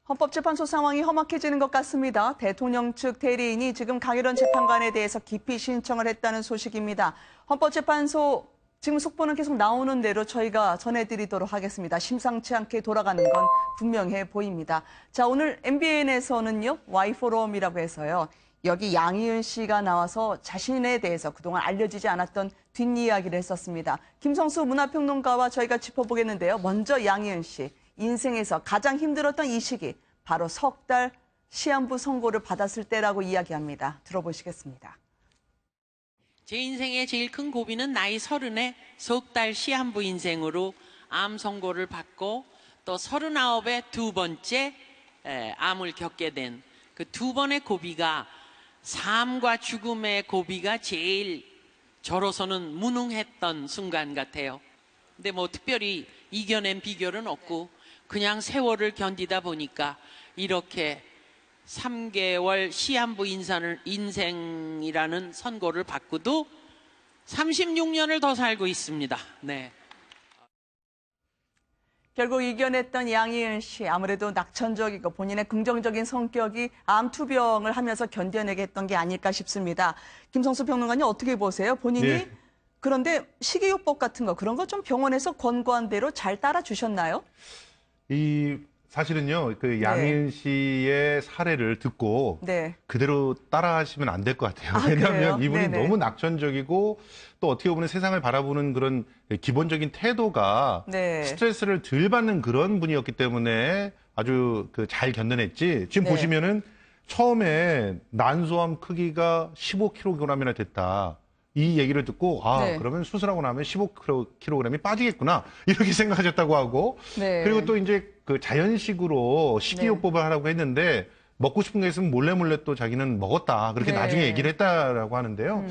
헌법재판소 상황이 험악해지는 것 같습니다. 대통령 측 대리인이 지금 강일원 재판관에 대해서 기피 신청을 했다는 소식입니다. 헌법재판소 지금 속보는 계속 나오는 대로 저희가 전해드리도록 하겠습니다. 심상치 않게 돌아가는 건 분명해 보입니다. 자, 오늘 MBN에서는요, Y포럼이라고 해서요. 여기 양희은 씨가 나와서 자신에 대해서 그동안 알려지지 않았던 뒷이야기를 했었습니다. 김성수 문화평론가와 저희가 짚어보겠는데요. 먼저 양희은 씨, 인생에서 가장 힘들었던 이 시기, 바로 석 달 시한부 선고를 받았을 때라고 이야기합니다. 들어보시겠습니다. 제 인생의 제일 큰 고비는 나이 30에 석 달 시한부 인생으로 암 선고를 받고 또 39에 두 번째 암을 겪게 된 그 두 번의 고비가 삶과 죽음의 고비가 제일 저로서는 무능했던 순간 같아요. 근데 뭐 특별히 이겨낸 비결은 없고 그냥 세월을 견디다 보니까 이렇게 3개월 시한부 인생이라는 선고를 받고도 36년을 더 살고 있습니다. 네. 결국 이겨냈던 양희은 씨, 아무래도 낙천적이고 본인의 긍정적인 성격이 암투병을 하면서 견뎌내게 했던 게 아닐까 싶습니다. 김성수 평론가님 어떻게 보세요? 본인이 네. 그런데 식이요법 같은 거 그런 거 좀 병원에서 권고한 대로 잘 따라주셨나요? 사실은요, 그 양희은 씨의 사례를 듣고 네. 그대로 따라하시면 안 될 것 같아요. 아, 왜냐하면 그래요? 이분이 네네. 너무 낙천적이고 또 어떻게 보면 세상을 바라보는 그런 기본적인 태도가 네. 스트레스를 덜 받는 그런 분이었기 때문에 아주 잘 견뎌냈지. 지금 네. 보시면은 처음에 난소암 크기가 15kg이나 됐다. 이 얘기를 듣고 네. 그러면 수술하고 나면 15kg이 빠지겠구나 이렇게 생각하셨다고 하고 네. 그리고 또 이제 그 자연식으로 식이요법을 하라고 했는데 먹고 싶은 게 있으면 몰래 또 자기는 먹었다 그렇게 네. 나중에 얘기를 했다라고 하는데요.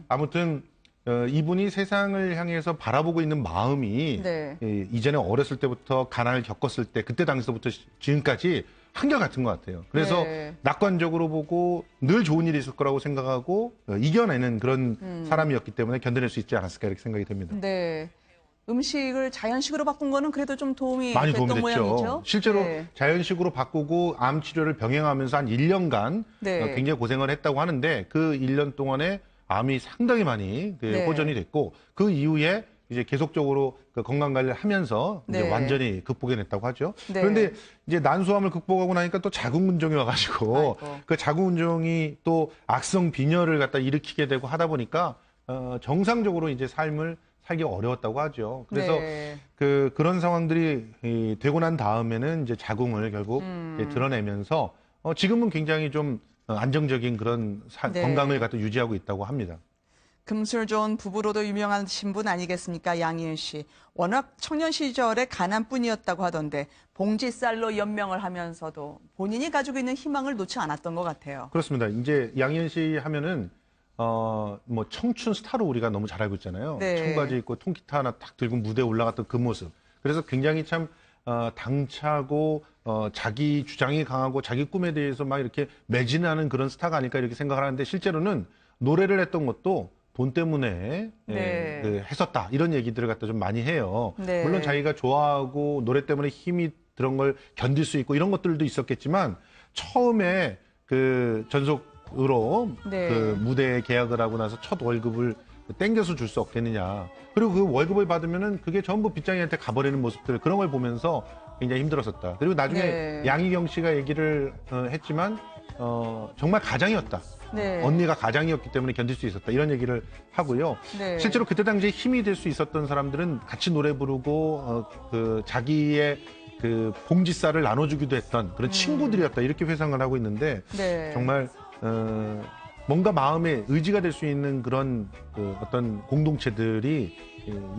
아무튼 이분이 세상을 향해서 바라보고 있는 마음이 네. 이전에 어렸을 때부터 가난을 겪었을 때 그때 당시부터 지금까지 한결같은 것 같아요. 그래서 네. 낙관적으로 보고 늘 좋은 일이 있을 거라고 생각하고 이겨내는 그런 사람이었기 때문에 견뎌낼 수 있지 않았을까 이렇게 생각이 됩니다. 네. 음식을 자연식으로 바꾼 거는 그래도 좀 도움이 많이 됐던 도움이 됐죠. 모양이죠? 실제로 네. 자연식으로 바꾸고 암 치료를 병행하면서 한 1년간 네. 굉장히 고생을 했다고 하는데 그 1년 동안에 암이 상당히 많이 네. 호전이 됐고 그 이후에 이제 계속적으로 건강 관리를 하면서 이제 네. 완전히 극복해냈다고 하죠. 네. 그런데 이제 난소암을 극복하고 나니까 또 자궁근종이 와가지고 아이고. 그 자궁근종이 또 악성 빈혈을 갖다 일으키게 되고 하다 보니까 정상적으로 이제 삶을 살기 어려웠다고 하죠. 그래서 네. 그런 상황들이 되고 난 다음에는 이제 자궁을 결국 드러내면서 지금은 굉장히 좀 안정적인 그런 네. 건강을 갖다 유지하고 있다고 합니다. 금술 좋은 부부로도 유명하신 분 아니겠습니까? 양희은 씨. 워낙 청년 시절에 가난뿐이었다고 하던데 봉지쌀로 연명을 하면서도 본인이 가지고 있는 희망을 놓지 않았던 것 같아요. 그렇습니다. 이제 양희은 씨 하면은 뭐 청춘 스타로 우리가 너무 잘 알고 있잖아요. 네. 청바지 입고 통기타 하나 탁 들고 무대에 올라갔던 그 모습. 그래서 굉장히 참 당차고 자기 주장이 강하고 자기 꿈에 대해서 막 이렇게 매진하는 그런 스타가 아닐까 이렇게 생각을 하는데 실제로는 노래를 했던 것도 돈 때문에 네. 했었다 이런 얘기들을 갖다 좀 많이 해요. 네. 물론 자기가 좋아하고 노래 때문에 힘이 들은 걸 견딜 수 있고 이런 것들도 있었겠지만 처음에 그 전속으로 네. 그 무대에 계약을 하고 나서 첫 월급을 땡겨서 줄 수 없겠느냐. 그리고 그 월급을 받으면은 그게 전부 빚쟁이한테 가버리는 모습들 그런 걸 보면서 굉장히 힘들었었다. 그리고 나중에 네. 양희경 씨가 얘기를 했지만 정말 가장이었다. 네. 언니가 가장이었기 때문에 견딜 수 있었다. 이런 얘기를 하고요. 네. 실제로 그때 당시에 힘이 될 수 있었던 사람들은 같이 노래 부르고 그 자기의 그 봉지쌀을 나눠주기도 했던 그런 친구들이었다. 이렇게 회상을 하고 있는데 네. 정말 뭔가 마음의 의지가 될 수 있는 그런 어떤 공동체들이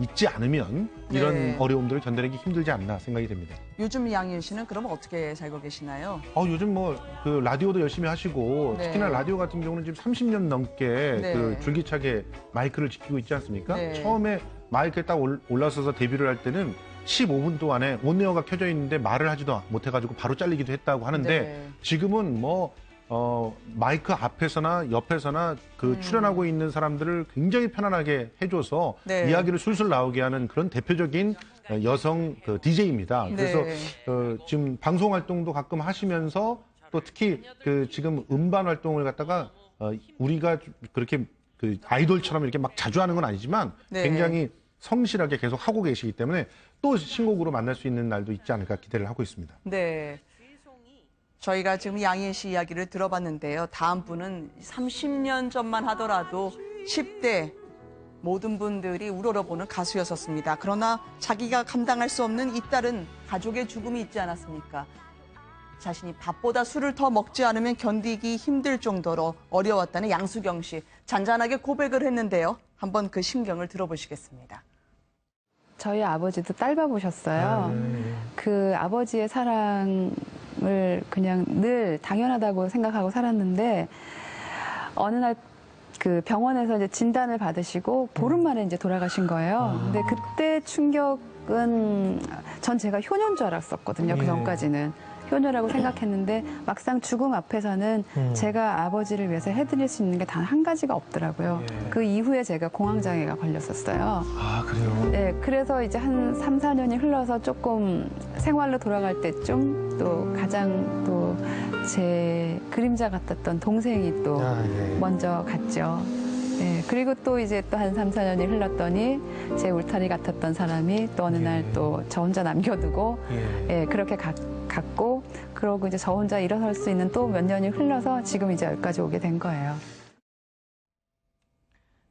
있지 않으면 이런 네. 어려움들을 견뎌내기 힘들지 않나 생각이 됩니다. 요즘 양희은 씨는 그럼 어떻게 살고 계시나요? 요즘 뭐 그 라디오도 열심히 하시고 네. 특히나 라디오 같은 경우는 지금 30년 넘게 네. 그 줄기차게 마이크를 지키고 있지 않습니까? 네. 처음에 마이크에 딱 올라서서 데뷔를 할 때는 15분 동안에 온에어가 켜져 있는데 말을 하지도 못해가지고 바로 잘리기도 했다고 하는데 네. 지금은 뭐 마이크 앞에서나 옆에서나 그 출연하고 있는 사람들을 굉장히 편안하게 해줘서 네. 이야기를 술술 나오게 하는 그런 대표적인 여성 그 DJ입니다. 그래서 네. 지금 방송 활동도 가끔 하시면서 또 특히 그 지금 음반 활동을 갖다가 우리가 그렇게 그 아이돌처럼 이렇게 막 자주 하는 건 아니지만 네. 굉장히 성실하게 계속 하고 계시기 때문에 또 신곡으로 만날 수 있는 날도 있지 않을까 기대를 하고 있습니다. 네. 저희가 지금 양희은 씨 이야기를 들어봤는데요. 다음 분은 30년 전만 하더라도 10대 모든 분들이 우러러보는 가수였었습니다. 그러나 자기가 감당할 수 없는 잇따른 가족의 죽음이 있지 않았습니까? 자신이 밥보다 술을 더 먹지 않으면 견디기 힘들 정도로 어려웠다는 양수경 씨. 잔잔하게 고백을 했는데요. 한번 그 심경을 들어보시겠습니다. 저희 아버지도 딸바보셨어요. 그 아버지의 사랑을 그냥 늘 당연하다고 생각하고 살았는데 어느 날 그 병원에서 이제 진단을 받으시고 보름 만에 이제 돌아가신 거예요. 근데 그때 충격은 전 제가 효녀인 줄 알았었거든요. 그 전까지는. 효녀라고 생각했는데 막상 죽음 앞에서는 제가 아버지를 위해서 해드릴 수 있는 게 단 한 가지가 없더라고요. 그 이후에 제가 공황장애가 걸렸었어요. 아, 그래요? 네, 그래서 이제 한 3, 4년이 흘러서 조금 생활로 돌아갈 때쯤 또 가장 또 제 그림자 같았던 동생이 또 먼저 갔죠. 네, 그리고 또 이제 또 한 3, 4년이 흘렀더니 제 울타리 같았던 사람이 또 어느 날 또 저 혼자 남겨두고 예, 그렇게 갔고 그러고 이제 저 혼자 일어설 수 있는 또 몇 년이 흘러서 지금 이제 여기까지 오게 된 거예요.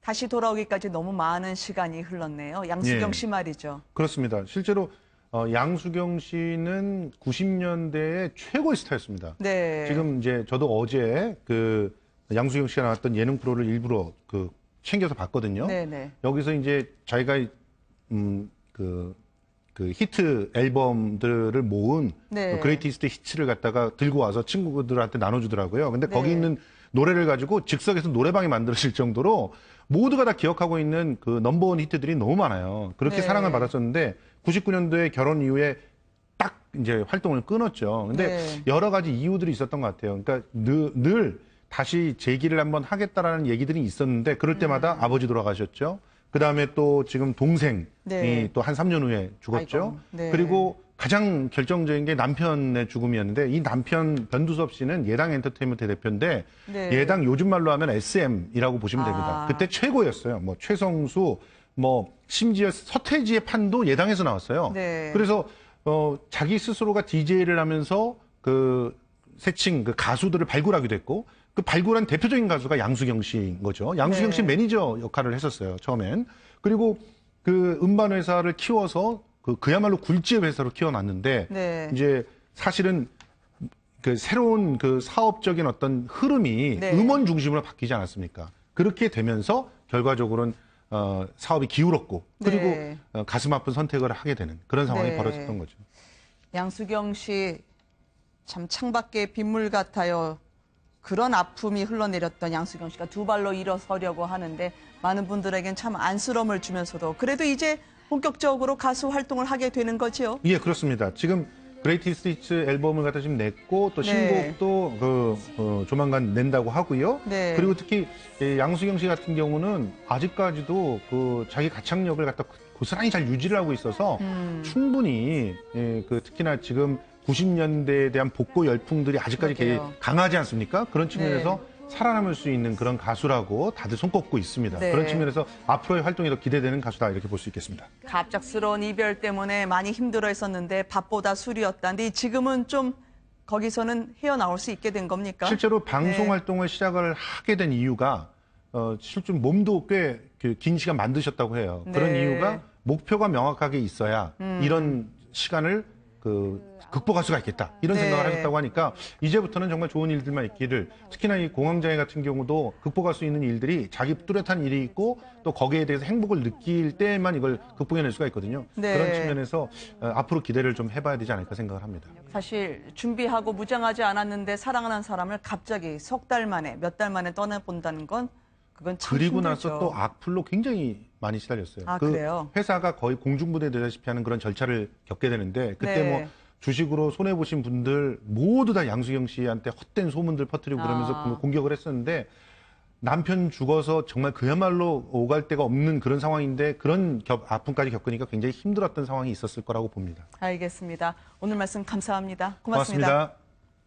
다시 돌아오기까지 너무 많은 시간이 흘렀네요. 양수경 예. 씨 말이죠. 그렇습니다. 실제로 양수경 씨는 90년대의 최고의 스타였습니다. 네. 지금 이제 저도 어제 그 양수경 씨가 나왔던 예능 프로를 일부러 그 챙겨서 봤거든요. 네네. 여기서 이제 자기가 그 히트 앨범들을 모은 네. 그레이티스트 히트를 갖다가 들고 와서 친구들한테 나눠주더라고요. 근데 거기 네. 있는 노래를 가지고 즉석에서 노래방이 만들어질 정도로 모두가 다 기억하고 있는 그 넘버원 히트들이 너무 많아요. 그렇게 네. 사랑을 받았었는데 99년도에 결혼 이후에 딱 이제 활동을 끊었죠. 근데 네. 여러 가지 이유들이 있었던 것 같아요. 그러니까 늘 다시 재기를 한번 하겠다라는 얘기들이 있었는데 그럴 때마다 아버지 돌아가셨죠. 그 다음에 또 지금 동생이 네. 또 한 3년 후에 죽었죠. 아이고, 네. 그리고 가장 결정적인 게 남편의 죽음이었는데 이 남편 변두섭 씨는 예당 엔터테인먼트 대표인데 네. 예당 요즘 말로 하면 SM이라고 보시면 됩니다. 아. 그때 최고였어요. 뭐 최성수, 뭐 심지어 서태지의 판도 예당에서 나왔어요. 네. 그래서 자기 스스로가 DJ를 하면서 그 새칭 그 가수들을 발굴하기도 했고 그 발굴한 대표적인 가수가 양수경 씨인 거죠. 양수경 네. 씨 매니저 역할을 했었어요, 처음엔. 그리고 그 음반 회사를 키워서 그야말로 굴지의 회사로 키워놨는데 네. 이제 사실은 그 새로운 그 사업적인 어떤 흐름이 네. 음원 중심으로 바뀌지 않았습니까? 그렇게 되면서 결과적으로는 사업이 기울었고 그리고 네. 가슴 아픈 선택을 하게 되는 그런 상황이 네. 벌어졌던 거죠. 양수경 씨 참 창밖의 빗물 같아요. 그런 아픔이 흘러내렸던 양수경 씨가 두 발로 일어서려고 하는데 많은 분들에겐 참 안쓰러움을 주면서도 그래도 이제 본격적으로 가수 활동을 하게 되는 거지요. 예, 그렇습니다. 지금 그레이티스트 히트 앨범을 갖다 지금 냈고 또 네. 신곡도 조만간 낸다고 하고요. 네. 그리고 특히 양수경 씨 같은 경우는 아직까지도 그 자기 가창력을 갖다 고스란히 잘 유지를 하고 있어서 충분히 특히나 지금 90년대에 대한 복고 열풍들이 아직까지 그러게요. 강하지 않습니까? 그런 측면에서 네. 살아남을 수 있는 그런 가수라고 다들 손꼽고 있습니다. 네. 그런 측면에서 앞으로의 활동이 더 기대되는 가수다 이렇게 볼 수 있겠습니다. 갑작스러운 이별 때문에 많이 힘들어했었는데 밥보다 술이었다는데 지금은 좀 거기서는 헤어나올 수 있게 된 겁니까? 실제로 방송 네. 활동을 시작을 하게 된 이유가 실제 몸도 꽤 긴 시간 만드셨다고 해요. 그런 네. 이유가 목표가 명확하게 있어야 이런 시간을 극복할 수가 있겠다. 이런 네. 생각을 하셨다고 하니까 이제부터는 정말 좋은 일들만 있기를 특히나 이 공황장애 같은 경우도 극복할 수 있는 일들이 자기 뚜렷한 일이 있고 또 거기에 대해서 행복을 느낄 때만 이걸 극복해낼 수가 있거든요. 네. 그런 측면에서 앞으로 기대를 좀 해봐야 되지 않을까 생각을 합니다. 사실 준비하고 무장하지 않았는데 사랑하는 사람을 갑자기 석 달 만에 몇 달 만에 떠나본다는 건 그건 참 그리고 힘들죠. 나서 또 악플로 굉장히 많이 시달렸어요. 아, 그래요? 회사가 거의 공중부대 되다시피 하는 그런 절차를 겪게 되는데 그때 네. 뭐 주식으로 손해보신 분들 모두 다 양수경 씨한테 헛된 소문들 퍼뜨리고 그러면서 아. 공격을 했었는데 남편 죽어서 정말 그야말로 오갈 데가 없는 그런 상황인데 그런 아픔까지 겪으니까 굉장히 힘들었던 상황이 있었을 거라고 봅니다. 알겠습니다. 오늘 말씀 감사합니다. 고맙습니다. 고맙습니다.